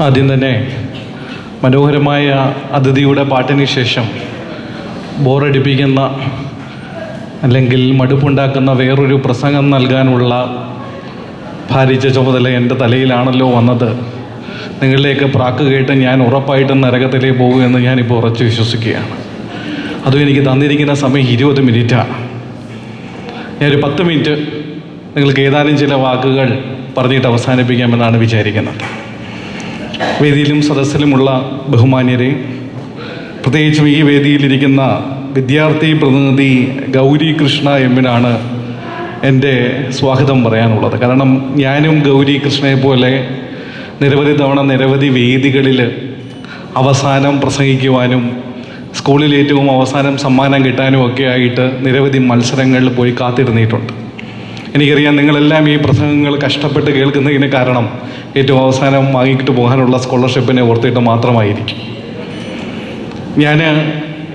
ആദ്യം തന്നെ മനോഹരമായ അതിഥിയുടെ പാട്ടിന് ശേഷം ബോറടിപ്പിക്കുന്ന അല്ലെങ്കിൽ മടുപ്പുണ്ടാക്കുന്ന വേറൊരു പ്രസംഗം നൽകാനുള്ള ഭാരിച്ച ചുമതല എൻ്റെ തലയിലാണല്ലോ വന്നത്. നിങ്ങളിലേക്ക് പ്രാക്ക് കേട്ട് ഞാൻ ഉറപ്പായിട്ടും നരകത്തിലേക്ക് പോകുമെന്ന് ഞാനിപ്പോൾ ഉറച്ചു വിശ്വസിക്കുകയാണ്. അതും എനിക്ക് തന്നിരിക്കുന്ന സമയം 20 മിനിറ്റാണ്. ഞാനൊരു 10 മിനിറ്റ് നിങ്ങൾക്ക് ഏതാനും ചില വാക്കുകൾ പറഞ്ഞിട്ട് അവസാനിപ്പിക്കാമെന്നാണ് വിചാരിക്കുന്നത്. വേദിയിലും സദസ്സിലുമുള്ള ബഹുമാന്യരെ, പ്രത്യേകിച്ചും ഈ വേദിയിലിരിക്കുന്ന വിദ്യാർത്ഥി പ്രതിനിധി ഗൗരി കൃഷ്ണ എമ്മിനാണ് എൻ്റെ സ്വാഗതം പറയാനുള്ളത്. കാരണം ഞാനും ഗൗരി കൃഷ്ണയെ പോലെ നിരവധി തവണ നിരവധി വേദികളിൽ അവസാനം പ്രസംഗിക്കുവാനും സ്കൂളിൽ ഏറ്റവും അവസാനം സമ്മാനം കിട്ടാനും ഒക്കെ ആയിട്ട് നിരവധി മത്സരങ്ങളിൽ പോയി കാത്തിരുന്നിട്ടുണ്ട്. എനിക്കറിയാം നിങ്ങളെല്ലാം ഈ പ്രസംഗങ്ങൾ കഷ്ടപ്പെട്ട് കേൾക്കുന്നതിന് കാരണം ഏറ്റവും അവസാനം വാങ്ങിയിട്ട് പോകാനുള്ള സ്കോളർഷിപ്പിനെ ഓർത്തിട്ട് മാത്രമായിരിക്കും. ഞാൻ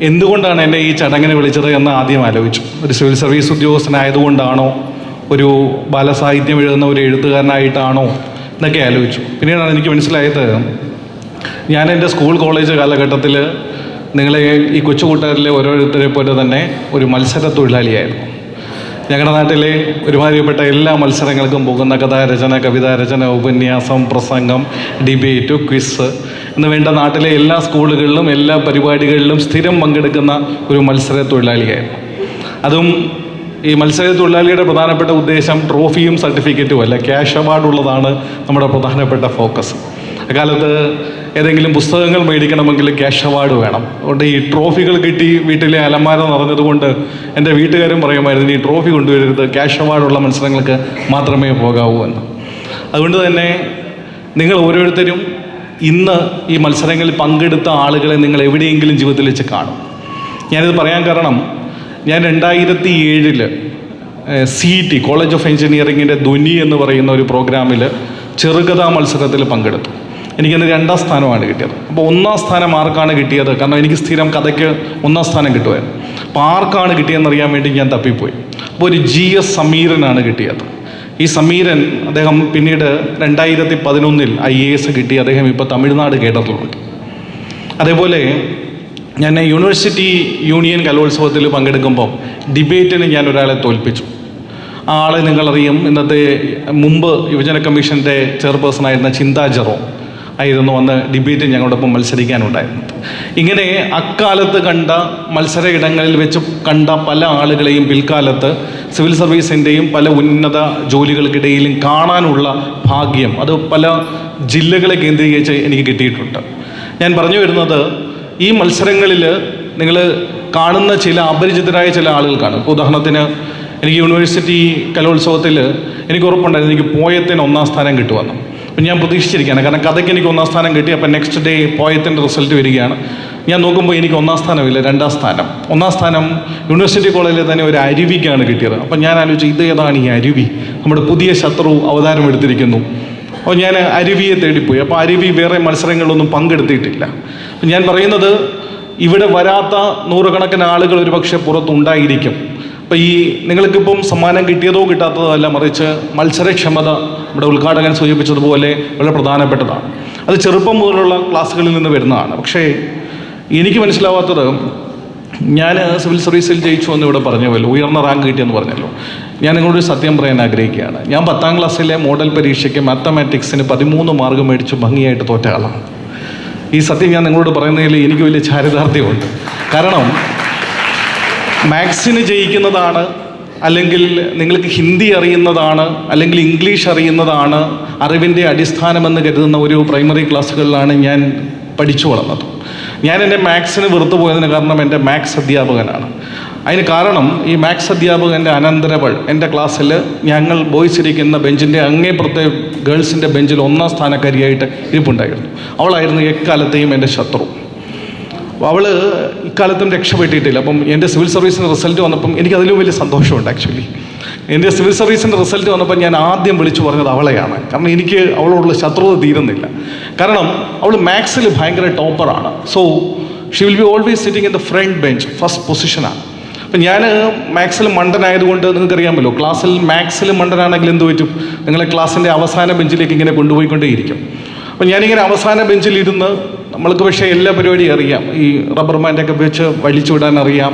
എന്തുകൊണ്ടാണ് എന്നെ ഈ ചടങ്ങിന് വിളിച്ചത് എന്ന് ആദ്യം ആലോചിച്ചു. ഒരു സിവിൽ സർവീസ് ഉദ്യോഗസ്ഥനായതുകൊണ്ടാണോ, ഒരു ബാലസാഹിത്യം എഴുതുന്ന ഒരു എഴുത്തുകാരനായിട്ടാണോ എന്നൊക്കെ ആലോചിച്ചു. പിന്നീടാണ് എനിക്ക് മനസ്സിലായത്, ഞാൻ എൻ്റെ സ്കൂൾ കോളേജ് കാലഘട്ടത്തിൽ നിങ്ങളെ ഈ കൊച്ചുകൂട്ടുകാരിലെ ഓരോരുത്തരെ പോലെ തന്നെ ഒരു മത്സര തൊഴിലാളിയായിരുന്നു. ഞങ്ങളുടെ നാട്ടിലെ ഒരുമാതിരിപ്പെട്ട എല്ലാ മത്സരങ്ങൾക്കും പോകുന്ന കഥാരചന, കവിതാരചന, ഉപന്യാസം, പ്രസംഗം, ഡിബേറ്റ്, ക്വിസ് എന്ന് വേണ്ട നാട്ടിലെ എല്ലാ സ്കൂളുകളിലും എല്ലാ പരിപാടികളിലും സ്ഥിരം പങ്കെടുക്കുന്ന ഒരു മത്സര തൊഴിലാളിയായിരുന്നു. അതും ഈ മത്സര തൊഴിലാളിയുടെ പ്രധാനപ്പെട്ട ഉദ്ദേശം ട്രോഫിയും സർട്ടിഫിക്കറ്റും അല്ല, ക്യാഷ് അവാർഡുള്ളതാണ് നമ്മുടെ പ്രധാനപ്പെട്ട ഫോക്കസ്. അക്കാലത്ത് ഏതെങ്കിലും പുസ്തകങ്ങൾ മേടിക്കണമെങ്കിൽ ക്യാഷ് അവാർഡ് വേണം. അതുകൊണ്ട് ഈ ട്രോഫികൾ കിട്ടി വീട്ടിലെ അലമാര നിറഞ്ഞതുകൊണ്ട് എൻ്റെ വീട്ടുകാരും പറയുമായിരുന്നു, ഈ ട്രോഫി കൊണ്ടുവരരുത്, ക്യാഷ് അവാർഡുള്ള മത്സരങ്ങൾക്ക് മാത്രമേ പോകാവൂ എന്ന്. അതുകൊണ്ട് തന്നെ നിങ്ങൾ ഓരോരുത്തരും ഇന്ന് ഈ മത്സരങ്ങളിൽ പങ്കെടുത്ത ആളുകളെ നിങ്ങൾ എവിടെയെങ്കിലും ജീവിതത്തിൽ വെച്ച് കാണും. ഞാനിത് പറയാൻ കാരണം, ഞാൻ 2007 CET കോളേജ് ഓഫ് എഞ്ചിനീയറിങ്ങിൻ്റെ ധ്വനി എന്ന് പറയുന്ന ഒരു പ്രോഗ്രാമിൽ ചെറുകഥാ മത്സരത്തിൽ പങ്കെടുത്തു. എനിക്കന്ന് 2ാം സ്ഥാനമാണ് കിട്ടിയത്. അപ്പോൾ 1ാം സ്ഥാനം ആർക്കാണ് കിട്ടിയത്? കാരണം എനിക്ക് സ്ഥിരം കഥയ്ക്ക് 1ാം സ്ഥാനം കിട്ടുമായിരുന്നു. അപ്പോൾ ആർക്കാണ് കിട്ടിയതെന്നറിയാൻ വേണ്ടി ഞാൻ തപ്പിപ്പോയി. അപ്പോൾ ഒരു GS സമീരനാണ് കിട്ടിയത്. ഈ സമീരൻ, അദ്ദേഹം പിന്നീട് 2011 IAS കിട്ടി. അദ്ദേഹം ഇപ്പോൾ തമിഴ്നാട് കേഡറിലുണ്ട്. അതേപോലെ ഞാൻ യൂണിവേഴ്സിറ്റി യൂണിയൻ കലോത്സവത്തിൽ പങ്കെടുക്കുമ്പോൾ ഡിബേറ്റിന് ഞാൻ ഒരാളെ തോൽപ്പിച്ചു. ആ ആളെ നിങ്ങളറിയും, ഇന്നത്തെ മുമ്പ് യുവജന കമ്മീഷൻ്റെ ചെയർപേഴ്സണായിരുന്ന ചിന്താ ജെറോ ആയിരുന്നു അന്ന് ഡിബേറ്റ് ഞങ്ങളോടൊപ്പം മത്സരിക്കാനുണ്ടായിരുന്നത്. ഇങ്ങനെ അക്കാലത്ത് കണ്ട മത്സര ഇടങ്ങളിൽ വെച്ച് കണ്ട പല ആളുകളെയും പിൽക്കാലത്ത് സിവിൽ സർവീസിൻ്റെയും പല ഉന്നത ജോലികൾക്കിടയിലും കാണാനുള്ള ഭാഗ്യം അത് പല ജില്ലകളെ കേന്ദ്രീകരിച്ച് എനിക്ക് കിട്ടിയിട്ടുണ്ട്. ഞാൻ പറഞ്ഞു വരുന്നത്, ഈ മത്സരങ്ങളിൽ നിങ്ങൾ കാണുന്ന ചില അപരിചിതരായ ചില ആളുകൾ കാണും. ഇപ്പോൾ ഉദാഹരണത്തിന്, എനിക്ക് യൂണിവേഴ്സിറ്റി കലോത്സവത്തിൽ എനിക്ക് ഉറപ്പുണ്ടായിരുന്നു എനിക്ക് പോയത്തിന് 1ാം സ്ഥാനം കിട്ടുമെന്ന്. അപ്പം ഞാൻ പ്രതീക്ഷിച്ചിരിക്കുകയാണ്. കാരണം കഥയ്ക്ക് എനിക്ക് 1ാം സ്ഥാനം കിട്ടി. അപ്പം നെക്സ്റ്റ് ഡേ പോയത്തിൻ്റെ റിസൾട്ട് വരികയാണ്. ഞാൻ നോക്കുമ്പോൾ എനിക്ക് 1ാം സ്ഥാനമില്ല, 2ാം സ്ഥാനം. 1ാം സ്ഥാനം യൂണിവേഴ്സിറ്റി കോളേജിൽ തന്നെ ഒരു അരുവിക്കാണ് കിട്ടിയത്. അപ്പം ഞാൻ ആലോചിച്ചു, ഇത് ഏതാണ് ഈ അരുവി? നമ്മുടെ പുതിയ ശത്രു അവതാരം എടുത്തിരിക്കുന്നു. അപ്പോൾ ഞാൻ അരുവിയെ തേടിപ്പോയി. അപ്പോൾ അരുവി വേറെ മത്സരങ്ങളിലൊന്നും പങ്കെടുത്തിട്ടില്ല. ഞാൻ പറയുന്നത്, ഇവിടെ വരാത്ത നൂറുകണക്കിന് ആളുകൾ ഒരുപക്ഷെ പുറത്തുണ്ടായിരിക്കും. അപ്പോൾ ഈ നിങ്ങൾക്കിപ്പം സമ്മാനം കിട്ടിയതോ കിട്ടാത്തതോ അല്ല, മറിച്ച് മത്സരക്ഷമത നമ്മുടെ ഉദ്ഘാടകൻ സൂചിപ്പിച്ചതുപോലെ വളരെ പ്രധാനപ്പെട്ടതാണ്. അത് ചെറുപ്പം മുതലുള്ള ക്ലാസ്സുകളിൽ നിന്ന് വരുന്നതാണ്. പക്ഷേ എനിക്ക് മനസ്സിലാവാത്തത്, ഞാൻ സിവിൽ സർവീസിൽ ജയിച്ചു എന്ന് ഇവിടെ പറഞ്ഞല്ലോ, ഉയർന്ന റാങ്ക് കിട്ടിയെന്ന് പറഞ്ഞല്ലോ. ഞാൻ നിങ്ങളോട് സത്യം പറയാൻ ആഗ്രഹിക്കുകയാണ്. ഞാൻ 10ാം ക്ലാസ്സിലെ മോഡൽ പരീക്ഷയ്ക്ക് മാത്തമാറ്റിക്സിന് 13 മാർക്ക് മേടിച്ച് ഭംഗിയായിട്ട് തോറ്റ ആളാണ്. ഈ സത്യം ഞാൻ നിങ്ങളോട് പറയുന്നതിൽ എനിക്ക് വലിയ ചാരിതാർത്ഥ്യമുണ്ട്. കാരണം മാത്സിന് ജയിക്കുന്നതാണ്, അല്ലെങ്കിൽ നിങ്ങൾക്ക് ഹിന്ദി അറിയുന്നതാണ്, അല്ലെങ്കിൽ ഇംഗ്ലീഷ് അറിയുന്നതാണ് അറിവിൻ്റെ അടിസ്ഥാനമെന്ന് കരുതുന്ന ഒരു പ്രൈമറി ക്ലാസ്സുകളിലാണ് ഞാൻ പഠിച്ചു വളർന്നത്. ഞാൻ എൻ്റെ മാത്സിന് വെറുത്തു പോയതിന് കാരണം എൻ്റെ മാത്സ് അധ്യാപകനാണ്. അതിന് കാരണം, ഈ മാത്സ് അധ്യാപകൻ്റെ അനന്തരവൾ എൻ്റെ ക്ലാസ്സിൽ ഞങ്ങൾ ബോയ്സ് ഇരിക്കുന്ന ബെഞ്ചിൻ്റെ അങ്ങേപ്പുറത്തെ ഗേൾസിൻ്റെ ബെഞ്ചിൽ 1ാം സ്ഥാനക്കാരിയായിട്ട് ഇരിപ്പുണ്ടായിരുന്നു. അവളായിരുന്നു എക്കാലത്തെയും എൻ്റെ ശത്രു. അവൾ ഇക്കാലത്തും രക്ഷപ്പെട്ടിട്ടില്ല. അപ്പം എൻ്റെ സിവിൽ സർവീസിൻ്റെ റിസൾട്ട് വന്നപ്പം എനിക്കതിലും വലിയ സന്തോഷമുണ്ട്. ആക്ച്വലി എൻ്റെ സിവിൽ സർവീസിൻ്റെ റിസൾട്ട് വന്നപ്പോൾ ഞാൻ ആദ്യം വിളിച്ചു പറഞ്ഞത് അവളെയാണ്. കാരണം എനിക്ക് അവളോടുള്ള ശത്രുത തീരുന്നില്ല. കാരണം അവൾ മാത്സിൽ ഭയങ്കര ടോപ്പറാണ്. So she will be always sitting in the front bench, first പൊസിഷനാണ്. അപ്പം ഞാൻ മാത്സിൽ മണ്ടനായതുകൊണ്ട് നിങ്ങൾക്കറിയാമല്ലോ, ക്ലാസ്സിൽ മാത്സിൽ മണ്ടനാണെങ്കിൽ എന്ത് പറ്റും? നിങ്ങളെ ക്ലാസ്സിൻ്റെ അവസാന ബെഞ്ചിലേക്ക് ഇങ്ങനെ കൊണ്ടുപോയിക്കൊണ്ടേയിരിക്കും. അപ്പം ഞാനിങ്ങനെ അവസാന ബെഞ്ചിലിരുന്ന്, നമ്മൾക്ക് പക്ഷേ എല്ലാ പരിപാടിയും അറിയാം. ഈ റബ്ബർ ബാൻഡൊക്കെ വെച്ച് വലിച്ചു വിടാൻ അറിയാം,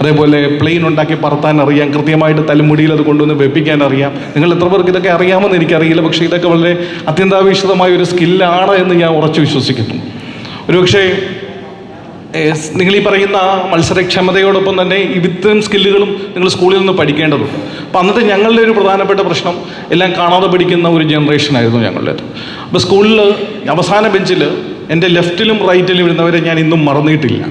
അതേപോലെ പ്ലെയിൻ ഉണ്ടാക്കി പറത്താൻ അറിയാം, കൃത്യമായിട്ട് തലമുടിയിൽ അത് കൊണ്ടുവന്ന് വെപ്പിക്കാൻ അറിയാം. നിങ്ങൾ എത്ര പേർക്ക് ഇതൊക്കെ അറിയാമെന്ന് എനിക്കറിയില്ല, പക്ഷേ ഇതൊക്കെ വളരെ അത്യന്താപേക്ഷിതമായ ഒരു സ്കില്ലാണ് എന്ന് ഞാൻ ഉറച്ചു വിശ്വസിക്കുന്നു. ഒരുപക്ഷേ നിങ്ങൾ ഈ പറയുന്ന മത്സരക്ഷമതയോടൊപ്പം തന്നെ ഇത്തരം സ്കില്ലുകളും നിങ്ങൾ സ്കൂളിൽ നിന്ന് പഠിക്കേണ്ടതുണ്ട്. അപ്പം അന്നത്തെ ഞങ്ങളുടെ ഒരു പ്രധാനപ്പെട്ട പ്രശ്നം എല്ലാം കാണാതെ പഠിക്കുന്ന ഒരു ജനറേഷനായിരുന്നു ഞങ്ങളുടേത്. അപ്പോൾ സ്കൂളിൽ അവസാന ബെഞ്ചിൽ എൻ്റെ ലെഫ്റ്റിലും റൈറ്റിലും ഇരുന്നവരെ ഞാൻ ഇന്നും മറന്നിട്ടില്ല.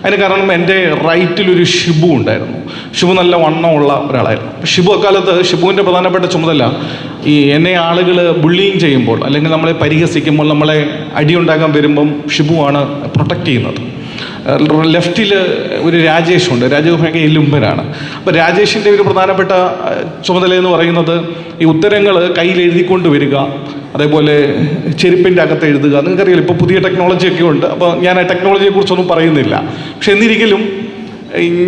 അതിന് കാരണം എൻ്റെ റൈറ്റിലൊരു ഷിബു ഉണ്ടായിരുന്നു. ഷിബു നല്ല വണ്ണമുള്ള ഒരാളായിരുന്നു. ഷിബു അക്കാലത്ത് ഷിബുവിൻ്റെ പ്രധാനപ്പെട്ട ചുമതല എന്നെ ആളുകൾ ബുള്ളിങ് ചെയ്യുമ്പോൾ അല്ലെങ്കിൽ നമ്മളെ പരിഹസിക്കുമ്പോൾ, നമ്മളെ അടിയുണ്ടാക്കാൻ വരുമ്പം ഷിബുവാണ് പ്രൊട്ടക്റ്റ് ചെയ്യുന്നത്. ലെഫ്റ്റിൽ ഒരു രാജേഷുണ്ട്. രാജേഷ് ഭയങ്കര എല്ലുമ്പനാണ്. അപ്പോൾ രാജേഷിൻ്റെ ഒരു പ്രധാനപ്പെട്ട ചുമതല എന്ന് പറയുന്നത് ഈ ഉത്തരങ്ങൾ കയ്യിൽ എഴുതിക്കൊണ്ട് വരിക, അതേപോലെ ചെരുപ്പിൻ്റെ അകത്ത് എഴുതുക. നിങ്ങൾക്കറിയില്ല, ഇപ്പോൾ പുതിയ ടെക്നോളജിയൊക്കെ ഉണ്ട്. അപ്പോൾ ഞാൻ ആ ടെക്നോളജിയെക്കുറിച്ചൊന്നും പറയുന്നില്ല. പക്ഷെ എന്നിരിക്കലും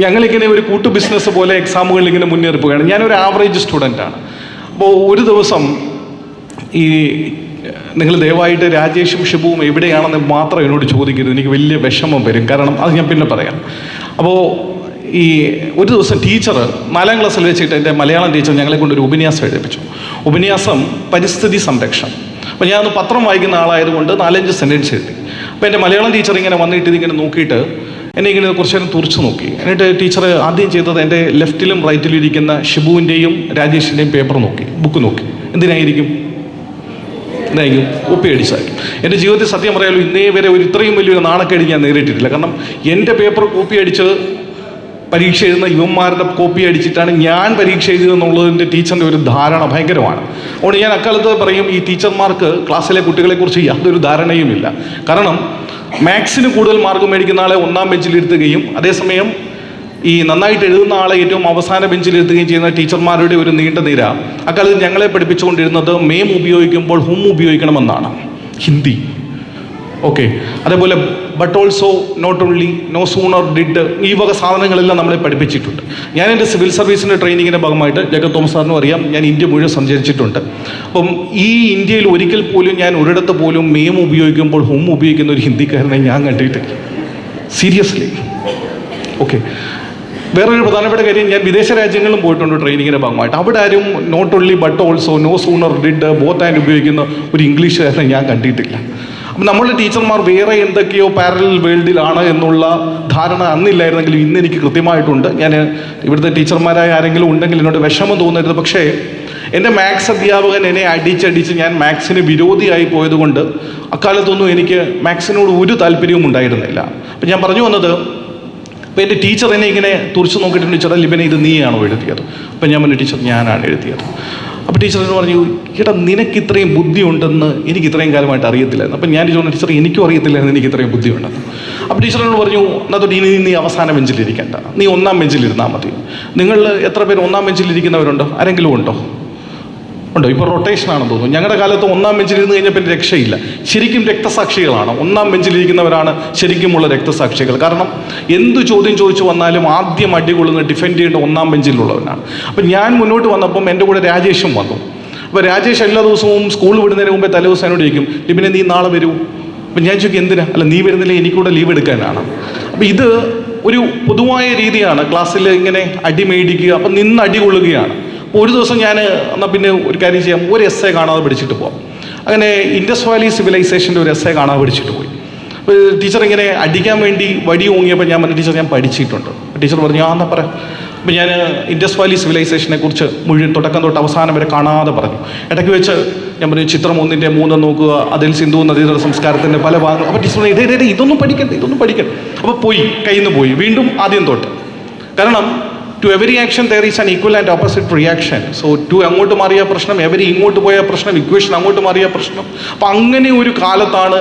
ഞങ്ങളിങ്ങനെ ഒരു കൂട്ടു ബിസിനസ് പോലെ എക്സാമുകളിൽ ഇങ്ങനെ മുന്നേറി പോവുകയാണ്. ഞാനൊരു ആവറേജ് സ്റ്റുഡൻ്റാണ്. അപ്പോൾ ഒരു ദിവസം ഈ നിങ്ങൾ ദയവായിട്ട് രാജേഷും ഷിബുവും എവിടെയാണെന്ന് മാത്രം എന്നോട് ചോദിക്കരുത്, എനിക്ക് വലിയ വിഷമം വരും. കാരണം അത് ഞാൻ പിന്നെ പറയാം. അപ്പോൾ ഈ ഒരു ദിവസം ടീച്ചർ 4ാം ക്ലാസ്സിൽ വെച്ചിട്ട് എൻ്റെ മലയാളം ടീച്ചർ ഞങ്ങളെ കൊണ്ടൊരു ഉപന്യാസം എഴുതിപ്പിച്ചു. ഉപന്യാസം പരിസ്ഥിതി സംരക്ഷണം. അപ്പോൾ ഞാനൊന്ന് പത്രം വായിക്കുന്ന ആളായതുകൊണ്ട് 4-5 സെൻറ്റൻസ് എഴുതി. അപ്പോൾ എൻ്റെ മലയാളം ടീച്ചർ ഇങ്ങനെ വന്നിട്ട് ഇതിങ്ങനെ നോക്കിയിട്ട് എന്നെ ഇങ്ങനെ കുറച്ച് നേരം തുറച്ചു നോക്കി. എന്നിട്ട് ടീച്ചർ ആദ്യം ചെയ്തത് എൻ്റെ ലെഫ്റ്റിലും റൈറ്റിലും ഇരിക്കുന്ന ഷിബുവിൻ്റെയും രാജേഷിൻ്റെയും പേപ്പർ നോക്കി, ബുക്ക് നോക്കി. എന്തായിരിക്കും കോപ്പി അടിച്ചായിരിക്കും. എൻ്റെ ജീവിതത്തിൽ സത്യം പറയാലോ, ഇന്നേ വരെ ഇത്രയും വലിയൊരു നാണക്കേട് ഞാൻ നേരിട്ടിട്ടില്ല. കാരണം എൻ്റെ പേപ്പർ കോപ്പി അടിച്ച് പരീക്ഷ എഴുതുന്ന യുവന്മാരുടെ കോപ്പി അടിച്ചിട്ടാണ് ഞാൻ പരീക്ഷ എഴുതുന്നതിൻ്റെ ടീച്ചറിൻ്റെ ഒരു ധാരണ ഭയങ്കരമാണ്. അതുകൊണ്ട് ഞാൻ അക്കാലത്ത് പറയും, ഈ ടീച്ചർമാർക്ക് ക്ലാസ്സിലെ കുട്ടികളെക്കുറിച്ച് യാതൊരു ധാരണയുമില്ല. കാരണം മാത്സിന് കൂടുതൽ മാർക്ക് മേടിക്കുന്ന ആളെ 1ാം ബെഞ്ചിലിരുത്തുകയും അതേസമയം ഈ നന്നായിട്ട് എഴുതുന്ന ആളെ ഏറ്റവും അവസാന ബെഞ്ചിലിരുത്തുകയും ചെയ്യുന്ന ടീച്ചർമാരുടെ ഒരു നീണ്ട നിര. അക്കാലത്ത് ഞങ്ങളെ പഠിപ്പിച്ചുകൊണ്ടിരുന്നത് മേം ഉപയോഗിക്കുമ്പോൾ ഹും ഉപയോഗിക്കണമെന്നാണ്, ഹിന്ദി. ഓക്കെ, അതേപോലെ but also, not only, no sooner, did, ഈ വക സാധനങ്ങളെല്ലാം നമ്മളെ പഠിപ്പിച്ചിട്ടുണ്ട്. ഞാൻ എൻ്റെ സിവിൽ സർവീസിൻ്റെ ട്രെയിനിങ്ങിൻ്റെ ഭാഗമായിട്ട് ജഗത് തോമസ് സാറിനും അറിയാം, ഞാൻ ഇന്ത്യ മുഴുവൻ സഞ്ചരിച്ചിട്ടുണ്ട്. അപ്പം ഈ ഇന്ത്യയിൽ ഒരിക്കൽ പോലും ഞാൻ ഒരിടത്ത് പോലും മേം ഉപയോഗിക്കുമ്പോൾ ഹും ഉപയോഗിക്കുന്ന ഒരു ഹിന്ദിക്കാരനെ ഞാൻ കണ്ടിട്ടില്ല, സീരിയസ്ലി. ഓക്കെ, വേറൊരു പ്രധാനപ്പെട്ട കാര്യം, ഞാൻ വിദേശ രാജ്യങ്ങളിലും പോയിട്ടുണ്ട് ട്രെയിനിങ്ങിൻ്റെ ഭാഗമായിട്ട്. അവിടെ ആരും not only, but also, no sooner, did, both and ഉപയോഗിക്കുന്ന ഒരു ഇംഗ്ലീഷുകാരനെ ഞാൻ കണ്ടിട്ടില്ല. അപ്പം നമ്മളുടെ ടീച്ചർമാർ വേറെ എന്തൊക്കെയോ പാരലൽ വേൾഡിലാണ് എന്നുള്ള ധാരണ അന്നില്ലായിരുന്നെങ്കിലും ഇന്ന് എനിക്ക് കൃത്യമായിട്ടുണ്ട്. ഞാൻ ഇവിടുത്തെ ടീച്ചർമാരായ ആരെങ്കിലും ഉണ്ടെങ്കിൽ എന്നോട് വിഷമം തോന്നരുത്. പക്ഷേ എൻ്റെ മാത്സ് അധ്യാപകൻ എന്നെ അടിച്ചടിച്ച് ഞാൻ മാത്സിന് വിരോധിയായി പോയതുകൊണ്ട് അക്കാലത്തൊന്നും എനിക്ക് മാത്സിനോട് ഒരു താല്പര്യവും ഉണ്ടായിരുന്നില്ല. അപ്പം ഞാൻ പറഞ്ഞു വന്നത്, അപ്പോൾ എൻ്റെ ടീച്ചർ എന്നെ ഇങ്ങനെ തുറച്ചു നോക്കിയിട്ടുണ്ട്, ടീച്ചർ ലിബനെ ഇത് നീയാണോ എഴുതിയത്? അപ്പം ഞാൻ പറഞ്ഞു, ടീച്ചർ ഞാനാണ് എഴുതിയത്. അപ്പോൾ ടീച്ചർ എന്നോട് പറഞ്ഞു, ചേട്ടാ നിനക്ക് ഇത്രയും ബുദ്ധി ഉണ്ടെന്ന് എനിക്ക് ഇത്രയും കാലമായിട്ട് അറിയത്തില്ലായിരുന്നു. അപ്പം ഞാൻ ചോദിച്ചു, ടീച്ചർ എനിക്കും അറിയത്തില്ലായിരുന്നു എനിക്ക് ഇത്രയും ബുദ്ധി ഉണ്ടെന്ന്. അപ്പോൾ ടീച്ചറിനോട് പറഞ്ഞു, എന്നാൽ തൊട്ട് ഇനി നീ അവസാന ബെഞ്ചിലിരിക്കേണ്ട, നീ 1ാം ബെഞ്ചിലിരുന്നാൽ മതി. നിങ്ങൾ എത്ര പേര് 1ാം ബെഞ്ചിലിരിക്കുന്നവരുണ്ടോ? ആരെങ്കിലും ഉണ്ടോ? ഇപ്പോൾ റൊട്ടേഷനാണെന്ന് തോന്നുന്നു. ഞങ്ങളുടെ കാലത്ത് 1ാം ബെഞ്ചിലിരുന്ന് കഴിഞ്ഞാൽ പിന്നെ രക്ഷയില്ല. ശരിക്കും രക്തസാക്ഷികളാണ് 1ാം ബെഞ്ചിലിരിക്കുന്നവരാണ് ശരിക്കുമുള്ള രക്തസാക്ഷികൾ. കാരണം എന്ത് ചോദ്യം ചോദിച്ചു വന്നാലും ആദ്യം അടികൊള്ളുന്ന ഡിഫെൻഡ് ചെയ്യേണ്ട 1ാം ബെഞ്ചിലുള്ളവരാണ്. അപ്പം ഞാൻ മുന്നോട്ട് വന്നപ്പം എൻ്റെ കൂടെ രാജേഷും വന്നു. അപ്പോൾ രാജേഷ് എല്ലാ ദിവസവും സ്കൂൾ വിടുന്നതിന് മുമ്പേ തലേദിവസം എന്നോട് ചോദിക്കും, ലിബിനെ നീ നാളെ വരൂ. അപ്പം ഞാൻ ചോദിക്കും, എന്തിനാ? അല്ല നീ വരുന്നില്ല, എനിക്കൂടെ ലീവ് എടുക്കാനാണ്. അപ്പം ഇത് ഒരു പൊതുവായ രീതിയാണ്, ക്ലാസ്സിൽ ഇങ്ങനെ അടി മേടിക്കുക, അപ്പം നിന്ന് അടി കൊള്ളുകയാണ്. ഒരു ദിവസം ഞാൻ എന്നാൽ പിന്നെ ഒരു കാര്യം ചെയ്യാം, ഒരു എസ്സേ കാണാതെ പഠിച്ചിട്ട് പോകാം. അങ്ങനെ ഇൻഡസ് വാലി സിവിലൈസേഷൻ്റെ ഒരു എസ്സേ കാണാതെ പഠിച്ചിട്ട് പോയി. അപ്പോൾ ടീച്ചർ ഇങ്ങനെ അടിക്കാൻ വേണ്ടി വടി ഓങ്ങിയപ്പോൾ ഞാൻ പറഞ്ഞു, ടീച്ചർ ഞാൻ പഠിച്ചിട്ടുണ്ട്. ടീച്ചർ പറഞ്ഞു, ആ എന്നാൽ പറയാം. അപ്പോൾ ഞാൻ ഇൻഡസ് വാലി സിവിലൈസേഷനെ കുറിച്ച് മുഴുവൻ തുടക്കം തൊട്ട് അവസാനം വരെ കാണാതെ പറഞ്ഞു. ഇടയ്ക്ക് വെച്ച് ഞാൻ പറഞ്ഞു, ചിത്രം 1-ന്റെ 3 നോക്കുക, അതിൽ സിന്ധു നദീതട സംസ്കാരത്തിൻ്റെ പല ഭാഗങ്ങൾ. അപ്പോൾ ടീച്ചർ പറഞ്ഞു, ഇതൊന്നും പഠിക്കണ്ട. അപ്പോൾ പോയി, കയ്യിൽ നിന്ന് പോയി, വീണ്ടും ആദ്യം തൊട്ട്. കാരണം to every action there is an equal and opposite reaction. So to അങ്ങോട്ട് മാറിയ പ്രശ്നം, എവരി ഇങ്ങോട്ട് പോയ പ്രശ്നം, ഇക്വേഷൻ അങ്ങോട്ട് മാറിയ പ്രശ്നം. അപ്പം അങ്ങനെ ഒരു കാലത്താണ്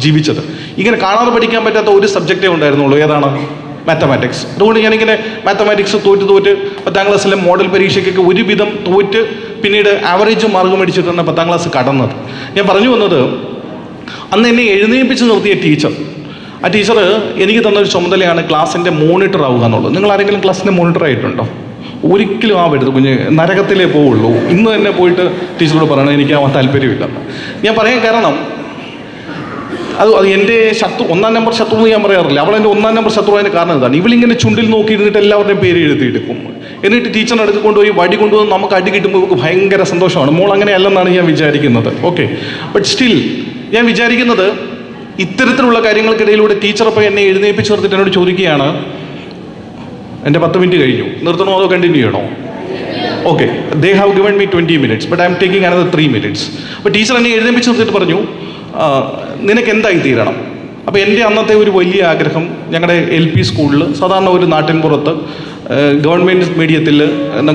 ജീവിച്ചത്. ഇങ്ങനെ കാണാതെ പഠിക്കാൻ പറ്റാത്ത ഒരു സബ്ജക്റ്റേ ഉണ്ടായിരുന്നുള്ളൂ, ഏതാണ്? മാത്തമാറ്റിക്സ്. അതുകൊണ്ട് ഞാനിങ്ങനെ മാത്തമാറ്റിക്സ് തോറ്റ് 10ാം ക്ലാസ്സിലെ മോഡൽ പരീക്ഷയ്ക്കൊക്കെ ഒരുവിധം തോറ്റ് പിന്നീട് ആവറേജ് മാർക്ക് മേടിച്ചിട്ടാണ് 10ാം ക്ലാസ് കടന്നത്. ഞാൻ പറഞ്ഞു വന്നത്, അന്ന് എന്നെ എഴുന്നേൽപ്പിച്ച് നിർത്തിയ ടീച്ചർ, ആ ടീച്ചർ എനിക്ക് തന്നൊരു ചുമതലയാണ് ക്ലാസ്സിൻ്റെ മോണിറ്റർ ആവുക എന്നുള്ളത്. നിങ്ങൾ ആരെങ്കിലും ക്ലാസ്സിൻ്റെ മോണിറ്റർ ആയിട്ടുണ്ടോ? ഒരിക്കലും ആവരുത് കുഞ്ഞ്, നരകത്തിലേ പോവുള്ളൂ. ഇന്ന് തന്നെ പോയിട്ട് ടീച്ചറോട് പറയണം എനിക്ക് ആവാൻ താല്പര്യമില്ലെന്ന്. ഞാൻ പറയാൻ കാരണം, അത് എൻ്റെ ഒന്നാം നമ്പർ ശത്രു എന്ന് ഞാൻ പറയാറില്ല. അവൾ എൻ്റെ ഒന്നാം നമ്പർ ശത്രു അതിന് കാരണം ഇതാണ്. ഇവളിങ്ങനെ ചുണ്ടിൽ നോക്കിയിരുന്നിട്ട് എല്ലാവരുടെയും പേര് എഴുതിയെടുക്കും. എന്നിട്ട് ടീച്ചറിൻ്റെ അടുത്ത് കൊണ്ടുപോയി വടി കൊണ്ടുവന്ന് നമുക്ക് അടി കിട്ടുമ്പോൾ നമുക്ക് ഭയങ്കര സന്തോഷമാണ്. മോൾ അങ്ങനെയല്ലെന്നാണ് ഞാൻ വിചാരിക്കുന്നത്. ഓക്കെ, ബട്ട് സ്റ്റിൽ ഞാൻ വിചാരിക്കുന്നത് ഇത്തരത്തിലുള്ള കാര്യങ്ങൾക്കിടയിലൂടെ ടീച്ചറപ്പോൾ എന്നെ എഴുന്നേൽപ്പിച്ച് നിർത്തിയിട്ട് എന്നോട് ചോദിക്കുകയാണ്, എൻ്റെ 10 മിനിറ്റ് കഴിഞ്ഞു, നിർത്തണോ അതോ കണ്ടിന്യൂ ചെയ്യണോ? Okay, they have given me 20 minutes, but I am taking another 3 minutes. അപ്പോൾ ടീച്ചർ എന്നെ എഴുന്നേൽപ്പിച്ച് നിർത്തിയിട്ട് പറഞ്ഞു, നിനക്ക് എന്തായി തീരണം? അപ്പോൾ എൻ്റെ അന്നത്തെ ഒരു വലിയ ആഗ്രഹം, ഞങ്ങളുടെ LP സ്കൂളിൽ, സാധാരണ ഒരു നാട്ടിൻപുറത്ത് ഗവൺമെൻറ് മീഡിയത്തിൽ,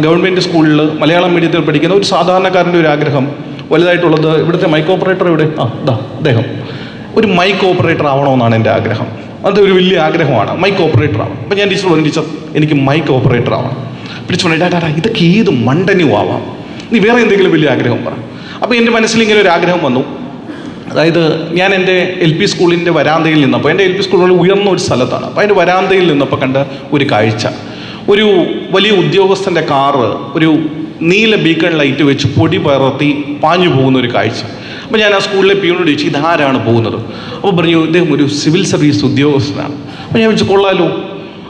ഗവൺമെൻറ് സ്കൂളിൽ മലയാളം മീഡിയത്തിൽ പഠിക്കുന്ന ഒരു സാധാരണക്കാരൻ്റെ ഒരു ആഗ്രഹം വലുതായിട്ടുള്ളത്, ഇവിടുത്തെ മൈക്ക് ഓപ്പറേറ്റർ ഇവിടെ അദ്ദേഹം ഒരു മൈക്ക് ഓപ്പറേറ്റർ ആവണമെന്നാണ് എൻ്റെ ആഗ്രഹം. അത് ഒരു വലിയ ആഗ്രഹമാണ്, മൈക്ക് ഓപ്പറേറ്റർ ആവണം. അപ്പോൾ ഞാൻ ടീച്ചർ പറഞ്ഞു, ടീച്ചർ എനിക്ക് മൈക്ക് ഓപ്പറേറ്റർ ആവണം. പിടിച്ചു പറഞ്ഞു, ഡാ ഇതൊക്കെ ഏത് മണ്ടനും ആവാം, നീ വേറെ എന്തെങ്കിലും വലിയ ആഗ്രഹം പറ. അപ്പോൾ എൻ്റെ മനസ്സിൽ ഇങ്ങനെ ഒരു ആഗ്രഹം വന്നു. അതായത് ഞാൻ എൻ്റെ LP സ്കൂളിൻ്റെ വരാന്തയിൽ നിന്നപ്പോൾ, എൻ്റെ LP സ്കൂൾ ഉയർന്ന ഒരു സ്ഥലത്താണ്. അപ്പോൾ അതിൻ്റെ വരാന്തയിൽ നിന്നപ്പോൾ കണ്ട ഒരു കാഴ്ച, ഒരു വലിയ ഉദ്യോഗസ്ഥൻ്റെ കാറ് ഒരു നീല ബീക്കൺ ലൈറ്റ് വെച്ച് പൊടി പകർത്തി പാഞ്ഞു പോകുന്ന ഒരു കാഴ്ച. അപ്പോൾ ഞാൻ ആ സ്കൂളിലെ പിയൂണോട് ചോദിച്ചു, ഇതാരാണ് പോകുന്നത്? അപ്പോൾ പറഞ്ഞു, ഇദ്ദേഹം ഒരു സിവിൽ സർവീസ് ഉദ്യോഗസ്ഥനാണ്. അപ്പോൾ ഞാൻ വിളിച്ചു, കൊള്ളാലോ.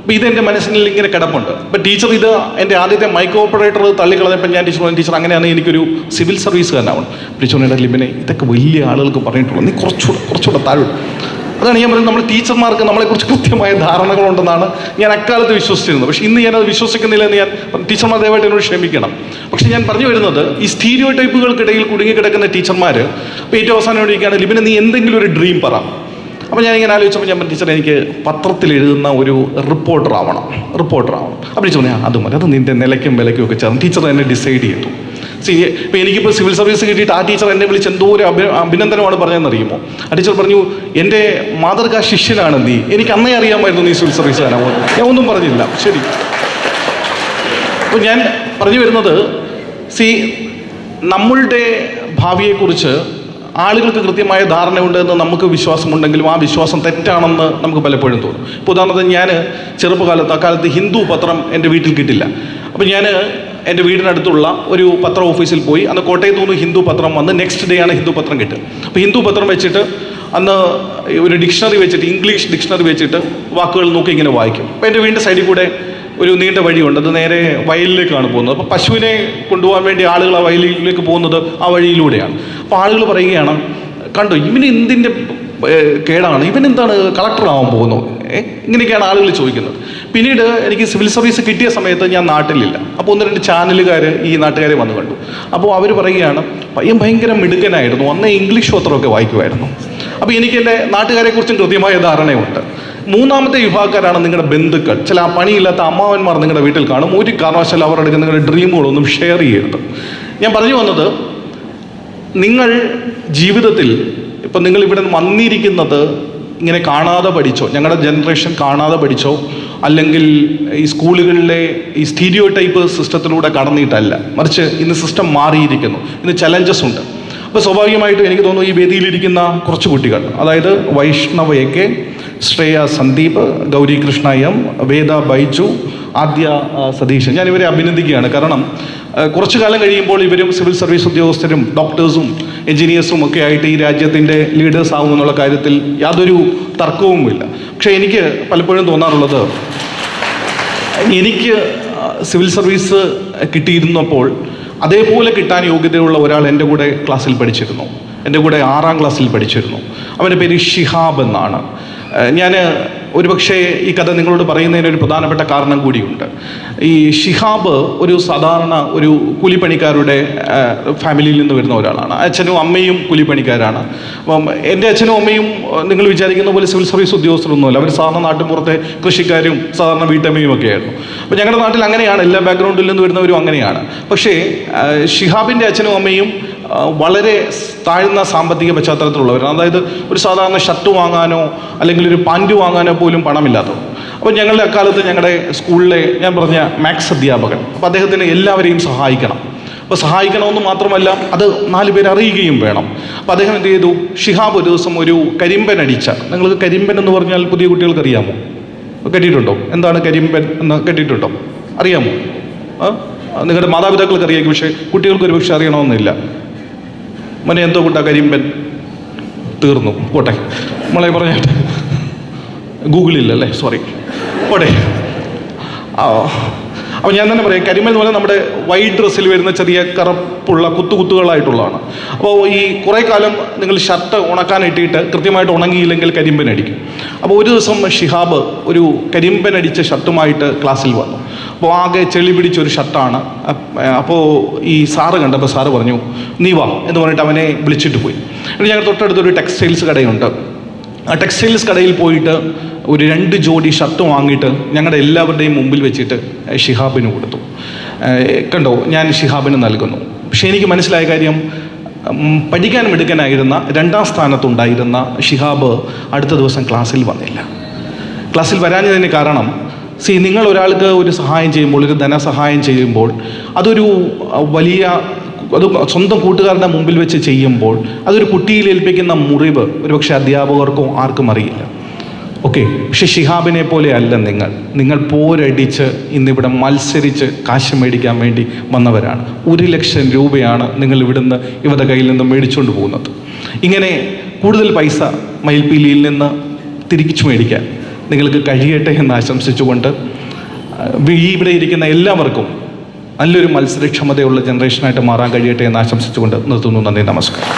അപ്പോൾ ഇതെൻ്റെ മനസ്സിൽ ഇങ്ങനെ കിടപ്പുണ്ട്. അപ്പോൾ ടീച്ചർ ഇത് എൻ്റെ ആദ്യത്തെ മൈക്ക് ഓപ്പറേറ്റർ തള്ളിക്കളഞ്ഞപ്പോൾ ഞാൻ ടീച്ചർ അങ്ങനെയാണെങ്കിൽ എനിക്കൊരു സിവിൽ സർവീസുകാരനാവണം. ടീച്ചറിൻ്റെ ലിബിനെ ഇതൊക്കെ വലിയ ആളുകൾക്ക് പറഞ്ഞിട്ടുള്ളൂ, നീ കുറച്ചുകൂടെ താഴും. അതാണ് ഞാൻ പറയുന്നത്, നമ്മൾ ടീച്ചർമാർക്ക് നമ്മളെക്കുറിച്ച് കൃത്യമായ ധാരണകളുണ്ടെന്നാണ് ഞാൻ അക്കാലത്ത് വിശ്വസിച്ചിരുന്നത്. പക്ഷേ ഇന്ന് ഞാനത് വിശ്വസിക്കുന്നില്ല എന്ന് ഞാൻ ടീച്ചർമാർ ദയവായിട്ട് എന്നോട് ക്ഷമിക്കണം. പക്ഷേ ഞാൻ പറഞ്ഞു വരുന്നത്, ഈ സ്റ്റീരിയോ ടൈപ്പുകൾക്കിടയിൽ കുടുങ്ങിക്കിടക്കുന്ന ടീച്ചർമാർ ഇപ്പോൾ ഏറ്റവും അവസാനം ചോദിക്കുകയാണ്, ലിബിനെ നീ എന്തെങ്കിലും ഒരു ഡ്രീം പറ. അപ്പോൾ ഞാനിങ്ങനെ ആലോചിച്ചപ്പോൾ ഞാൻ പറഞ്ഞു, ടീച്ചർ എനിക്ക് പത്രത്തിൽ എഴുതുന്ന ഒരു റിപ്പോർട്ടർ ആവണം. അപ്പോൾ ടീച്ചർ പറഞ്ഞു, അത് മതി, അത് നിൻ്റെ നിലയ്ക്കും വിലയ്ക്കും ഒക്കെ ചേർന്ന് ടീച്ചർ എന്നെ ഡിസൈഡ് ചെയ്തു. ഇപ്പോൾ എനിക്കിപ്പോൾ സിവിൽ സർവീസ് കിട്ടിയിട്ട് ആ ടീച്ചർ എന്നെ വിളിച്ച് എന്തോ ഒരു അഭിനന്ദനമാണ് പറഞ്ഞതെന്നറിയുമോ? ആ ടീച്ചർ പറഞ്ഞു, എൻ്റെ മാതൃകാ ശിഷ്യനാണ് നീ, എനിക്ക് അന്നേ അറിയാമായിരുന്നു നീ സിവിൽ സർവീസുകാരാണ്. ഞാൻ ഒന്നും പറഞ്ഞില്ല. ശരി. അപ്പോൾ ഞാൻ പറഞ്ഞു വരുന്നത്, നമ്മളുടെ ഭാവിയെക്കുറിച്ച് ആളുകൾക്ക് കൃത്യമായ ധാരണയുണ്ടെന്ന് നമുക്ക് വിശ്വാസമുണ്ടെങ്കിലും ആ വിശ്വാസം തെറ്റാണെന്ന് നമുക്ക് പലപ്പോഴും തോന്നും. ഇപ്പോൾ ഉദാഹരണത്തിന് ഞാൻ അക്കാലത്ത് ഹിന്ദു പത്രം എൻ്റെ വീട്ടിൽ കിട്ടില്ല. അപ്പോൾ ഞാൻ എൻ്റെ വീടിനടുത്തുള്ള ഒരു പത്ര ഓഫീസിൽ പോയി, അന്ന് കോട്ടയത്തു നിന്ന് ഹിന്ദു പത്രം വന്ന് നെക്സ്റ്റ് ഡേ ആണ് ഹിന്ദു പത്രം കിട്ടുക. അപ്പോൾ ഹിന്ദു പത്രം വെച്ചിട്ട് അന്ന് ഒരു ഡിക്ഷണറി വെച്ചിട്ട്, ഇംഗ്ലീഷ് ഡിക്ഷണറി വെച്ചിട്ട് വാക്കുകൾ നോക്കി ഇങ്ങനെ വായിക്കും. അപ്പോൾ എൻ്റെ വീടിൻ്റെ സൈഡിൽ കൂടെ ഒരു നീണ്ട വഴിയുണ്ട്, അത് നേരെ വയലിലേക്കാണ് പോകുന്നത്. അപ്പോൾ പശുവിനെ കൊണ്ടുപോകാൻ വേണ്ടി ആളുകൾ ആ വയലിലേക്ക് പോകുന്നത് ആ വഴിയിലൂടെയാണ്. അപ്പോൾ ആളുകൾ പറയുകയാണ്, കണ്ടോ ഇവന് എന്തിൻ്റെ കേടാണ്, ഇവൻ എന്താണ് കളക്ടറാവാൻ പോകുന്നു, ഇങ്ങനെയൊക്കെയാണ് ആളുകൾ ചോദിക്കുന്നത്. പിന്നീട് എനിക്ക് സിവിൽ സർവീസ് കിട്ടിയ സമയത്ത് ഞാൻ നാട്ടിലില്ല. അപ്പോൾ 1-2 ചാനലുകാർ ഈ നാട്ടുകാരെ വന്ന് കണ്ടു. അപ്പോൾ അവർ പറയുകയാണ്, പയ്യൻ ഭയങ്കര മിടുക്കനായിരുന്നു, അന്ന് ഇംഗ്ലീഷ് പത്രമൊക്കെ വായിക്കുമായിരുന്നു. അപ്പോൾ എനിക്ക് എൻ്റെ നാട്ടുകാരെക്കുറിച്ചും കൃത്യമായ ധാരണയുണ്ട്. 3ാമത്തെ വിഭാഗക്കാരാണ് നിങ്ങളുടെ ബന്ധുക്കൾ. ചില പണിയില്ലാത്ത അമ്മാവന്മാർ നിങ്ങളുടെ വീട്ടിൽ കാണും. ഒരു കാരണവശാലും അവരുടെ അടുത്ത് നിങ്ങളുടെ ഡ്രീമുകളൊന്നും ഷെയർ ചെയ്യരുത്. ഞാൻ പറഞ്ഞു വന്നത്, നിങ്ങൾ ജീവിതത്തിൽ ഇപ്പം നിങ്ങൾ ഇവിടെ വന്നിരിക്കുന്നത് ഇങ്ങനെ കാണാതെ പഠിച്ചോ, ഞങ്ങളുടെ ജനറേഷൻ കാണാതെ പഠിച്ചോ, അല്ലെങ്കിൽ ഈ സ്കൂളുകളിലെ ഈ സ്റ്റീരിയോ ടൈപ്പ് സിസ്റ്റത്തിലൂടെ കടന്നിട്ടല്ല, മറിച്ച് ഇന്ന് സിസ്റ്റം മാറിയിരിക്കുന്നു, ഇന്ന് ചലഞ്ചസ് ഉണ്ട്. അപ്പോൾ സ്വാഭാവികമായിട്ടും എനിക്ക് തോന്നുന്നു ഈ വേദിയിലിരിക്കുന്ന കുറച്ച് കുട്ടികൾ, അതായത് വൈഷ്ണവ AK, ശ്രേയ സന്ദീപ്, ഗൗരി കൃഷ്ണ M, വേദ ബൈജു, ആദ്യ സതീശൻ, ഞാൻ ഇവരെ അഭിനന്ദിക്കുകയാണ്. കാരണം കുറച്ചു കാലം കഴിയുമ്പോൾ ഇവരും സിവിൽ സർവീസ് ഉദ്യോഗസ്ഥരും ഡോക്ടേഴ്സും എൻജിനീയേഴ്സും ഒക്കെ ആയിട്ട് ഈ രാജ്യത്തിൻ്റെ ലീഡേഴ്സ് ആകുമെന്നുള്ള കാര്യത്തിൽ യാതൊരു തർക്കവുമില്ല. പക്ഷേ എനിക്ക് പലപ്പോഴും തോന്നാറുള്ളത്, എനിക്ക് സിവിൽ സർവീസ് കിട്ടിയിരുന്നപ്പോൾ അതേപോലെ കിട്ടാൻ യോഗ്യതയുള്ള ഒരാൾ എൻ്റെ കൂടെ ക്ലാസ്സിൽ പഠിച്ചിരുന്നു, എൻ്റെ കൂടെ 6ാം ക്ലാസ്സിൽ പഠിച്ചിരുന്നു. അവൻ്റെ പേര് ഷിഹാബ് എന്നാണ്. ഞാൻ ഒരുപക്ഷെ ഈ കഥ നിങ്ങളോട് പറയുന്നതിന് ഒരു പ്രധാനപ്പെട്ട കാരണം കൂടിയുണ്ട്. ഈ ഷിഹാബ് ഒരു സാധാരണ ഒരു കൂലിപ്പണിക്കാരുടെ ഫാമിലിയിൽ നിന്ന് വരുന്ന ഒരാളാണ്. അച്ഛനും അമ്മയും കൂലിപ്പണിക്കാരാണ്. അപ്പം എൻ്റെ അച്ഛനും അമ്മയും നിങ്ങൾ വിചാരിക്കുന്ന പോലെ സിവിൽ സർവീസ് ഉദ്യോഗസ്ഥരൊന്നുമല്ല. അവർ സാധാരണ നാട്ടിൻപുറത്തെ കൃഷിക്കാരും സാധാരണ വീട്ടമ്മയും ഒക്കെ ആയിരുന്നു. അപ്പോൾ ഞങ്ങളുടെ നാട്ടിൽ അങ്ങനെയാണ്, എല്ലാ ബാക്ക്ഗ്രൗണ്ടിൽ നിന്ന് വരുന്നവരും അങ്ങനെയാണ്. പക്ഷേ ഷിഹാബിൻ്റെ അച്ഛനും അമ്മയും വളരെ താഴ്ന്ന സാമ്പത്തിക പശ്ചാത്തലത്തിലുള്ളവരാണ്. അതായത് ഒരു സാധാരണ ഷർട്ട് വാങ്ങാനോ അല്ലെങ്കിൽ ഒരു പാൻറ് വാങ്ങാനോ പോലും പണമില്ലാത്തത്. അപ്പോൾ ഞങ്ങളുടെ അക്കാലത്ത് ഞങ്ങളുടെ സ്കൂളിലെ ഞാൻ പറഞ്ഞ മാത്സ് അധ്യാപകൻ, അപ്പോൾ അദ്ദേഹത്തിന് എല്ലാവരെയും സഹായിക്കണം. അപ്പോൾ സഹായിക്കണമെന്ന് മാത്രമല്ല, അത് 4 പേര് അറിയുകയും വേണം. അപ്പോൾ അദ്ദേഹം എന്ത് ചെയ്തു, ഷിഹാബ് ഒരു ദിവസം ഒരു കരിമ്പൻ അടിച്ച, നിങ്ങൾക്ക് കരിമ്പൻ എന്ന് പറഞ്ഞാൽ പുതിയ കുട്ടികൾക്ക് അറിയാമോ? കേട്ടിട്ടുണ്ടോ? എന്താണ് കരിമ്പൻ എന്ന് കേട്ടിട്ടുണ്ടോ? അറിയാമോ? നിങ്ങളുടെ മാതാപിതാക്കൾക്ക് അറിയാം, പക്ഷേ കുട്ടികൾക്ക് ഒരു പക്ഷേ അറിയണമെന്നില്ല. മോനെ എന്തോ കൂട്ടാ കരിമ്പൻ? തീർന്നു, പോട്ടെ. നമ്മളെ പറഞ്ഞിട്ട് ഗൂഗിളില്ലല്ലേ, സോറി. ഓടെ അപ്പോൾ ഞാൻ തന്നെ പറയാം, കരിമ്പൻ എന്ന് പറഞ്ഞാൽ നമ്മുടെ വൈറ്റ് ഡ്രസ്സിൽ വരുന്ന ചെറിയ കറുപ്പുള്ള കുത്തുകളായിട്ടുള്ളതാണ്. അപ്പോൾ ഈ കുറേ കാലം നിങ്ങൾ ഷർട്ട് ഉണക്കാൻ ഇട്ടിട്ട് കൃത്യമായിട്ട് ഉണങ്ങിയില്ലെങ്കിൽ കരിമ്പൻ അടിക്കും. അപ്പോൾ ഒരു ദിവസം ഷിഹാബ് ഒരു കരിമ്പൻ അടിച്ച ഷർട്ടുമായിട്ട് ക്ലാസ്സിൽ വന്നു. അപ്പോൾ ആകെ ചെളി പിടിച്ചൊരു ഷർട്ടാണ്. അപ്പോൾ ഈ സാറ് കണ്ടപ്പോൾ സാറ് പറഞ്ഞു, നീ വാ എന്ന് പറഞ്ഞിട്ട് അവനെ വിളിച്ചിട്ട് പോയി. എന്നിട്ട് ഞങ്ങൾ തൊട്ടടുത്തൊരു ടെക്സ്റ്റൈൽസ് കടയുണ്ട്. ആ ടെക്സ്റ്റൈൽസ് കടയിൽ പോയിട്ട് ഒരു 2 ജോഡി ഷർട്ട് വാങ്ങിയിട്ട് ഞങ്ങളുടെ എല്ലാവരുടെയും മുമ്പിൽ വെച്ചിട്ട് ഷിഹാബിന് കൊടുത്തു. കണ്ടോ, ഞാൻ ഷിഹാബിന് നൽകുന്നു. പക്ഷേ എനിക്ക് മനസ്സിലായ കാര്യം, പഠിക്കാൻ മിടുക്കനായിരുന്ന 2ാം സ്ഥാനത്തുണ്ടായിരുന്ന ഷിഹാബ് അടുത്ത ദിവസം ക്ലാസ്സിൽ വന്നില്ല. ക്ലാസ്സിൽ വരാഞ്ഞതിന് കാരണം, നിങ്ങൾ ഒരാൾക്ക് ഒരു സഹായം ചെയ്യുമ്പോൾ, ഒരു ധനസഹായം ചെയ്യുമ്പോൾ, അതൊരു വലിയ അത് സ്വന്തം കൂട്ടുകാരുടെ മുമ്പിൽ വെച്ച് ചെയ്യുമ്പോൾ അതൊരു കുട്ടിയിൽ ഏൽപ്പിക്കുന്ന മുറിവ് ഒരുപക്ഷെ അധ്യാപകർക്കോ ആർക്കും അറിയില്ല. ഓക്കെ, പക്ഷെ ഷിഹാബിനെ പോലെ അല്ല നിങ്ങൾ പോരടിച്ച് ഇന്നിവിടെ മത്സരിച്ച് കാശ് മേടിക്കാൻ വേണ്ടി വന്നവരാണ്. 1 ലക്ഷം രൂപയാണ് നിങ്ങൾ ഇവിടുന്ന് ഇവരുടെ കയ്യിൽ നിന്ന് മേടിച്ചുകൊണ്ട് പോകുന്നത്. ഇങ്ങനെ കൂടുതൽ പൈസ മയിൽപ്പീലിയിൽ നിന്ന് തിരിച്ചു മേടിക്കാൻ നിങ്ങൾക്ക് കഴിയട്ടെ എന്ന് ആശംസിച്ചുകൊണ്ട് ഇവിടെ ഇരിക്കുന്ന എല്ലാവർക്കും നല്ലൊരു മത്സരക്ഷമതയുള്ള ജനറേഷനായിട്ട് മാറാൻ കഴിയട്ടെ എന്ന് ആശംസിച്ചുകൊണ്ട് നിർത്തുന്നു. നന്ദി, നമസ്കാരം.